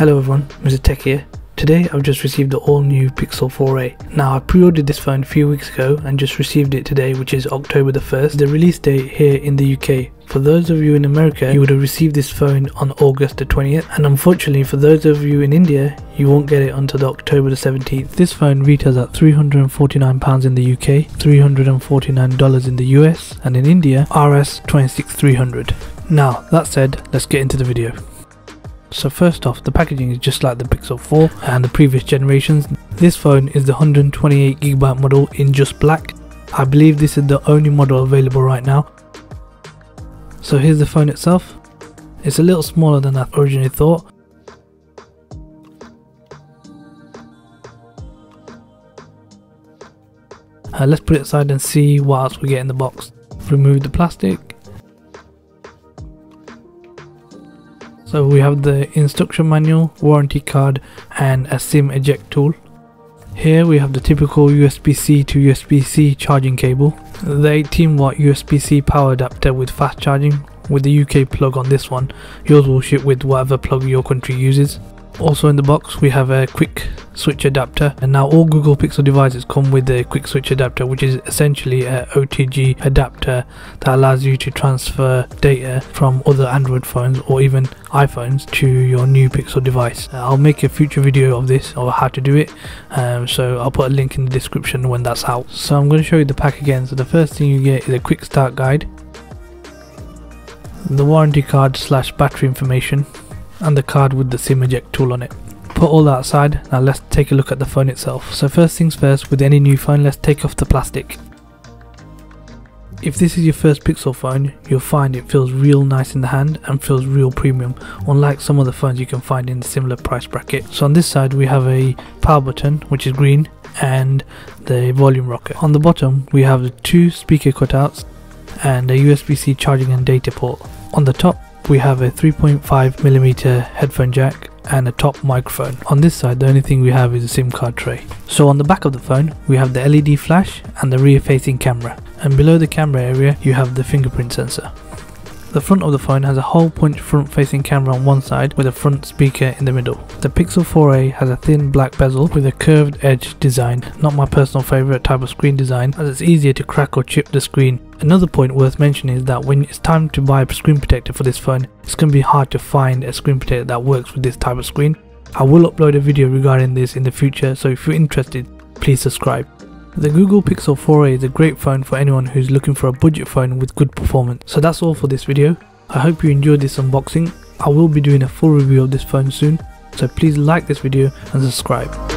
Hello everyone, Mr. Tech here. Today I've just received the all new Pixel 4a. Now I pre-ordered this phone a few weeks ago and just received it today, which is October the 1st, the release date here in the UK. For those of you in America, you would have received this phone on August the 20th, and unfortunately for those of you in India, you won't get it until October the 17th. This phone retails at £349 in the UK, $349 in the US, and in India, Rs 26,300. Now that said, let's get into the video. So first off, the packaging is just like the Pixel 4 and the previous generations. This phone is the 128GB model in just black. I believe this is the only model available right now. So here's the phone itself. It's a little smaller than I originally thought. Let's put it aside and see what else we get in the box. Remove the plastic. So we have the instruction manual, warranty card and a SIM eject tool. Here we have the typical USB-C to USB-C charging cable. The 18W USB-C power adapter with fast charging. With the UK plug on this one, yours will ship with whatever plug your country uses. Also in the box we have a quick switch adapter, and now all Google Pixel devices come with a quick switch adapter, which is essentially an OTG adapter that allows you to transfer data from other Android phones or even iPhones to your new Pixel device. I'll make a future video of this, or how to do it, so I'll put a link in the description when that's out. So I'm going to show you the pack again. So the first thing you get is a quick start guide, the warranty card / battery information, and the card with the SIM eject tool on it. Put all that aside, now let's take a look at the phone itself. So first things first, with any new phone, let's take off the plastic. If this is your first Pixel phone, you'll find it feels real nice in the hand and feels real premium, unlike some of the phones you can find in the similar price bracket. So on this side we have a power button, which is green, and the volume rocker. On the bottom we have the two speaker cutouts and a USB-C charging and data port. On the top we have a 3.5mm headphone jack and a top microphone. On this side the only thing we have is a SIM card tray. So on the back of the phone we have the LED flash and the rear facing camera, and below the camera area you have the fingerprint sensor. The front of the phone has a hole punch front facing camera on one side with a front speaker in the middle. The Pixel 4a has a thin black bezel with a curved edge design, not my personal favourite type of screen design, as it's easier to crack or chip the screen. Another point worth mentioning is that when it's time to buy a screen protector for this phone, it's going to be hard to find a screen protector that works with this type of screen. I will upload a video regarding this in the future, so if you're interested, please subscribe. The Google Pixel 4a is a great phone for anyone who's looking for a budget phone with good performance. So that's all for this video. I hope you enjoyed this unboxing. I will be doing a full review of this phone soon, so please like this video and subscribe.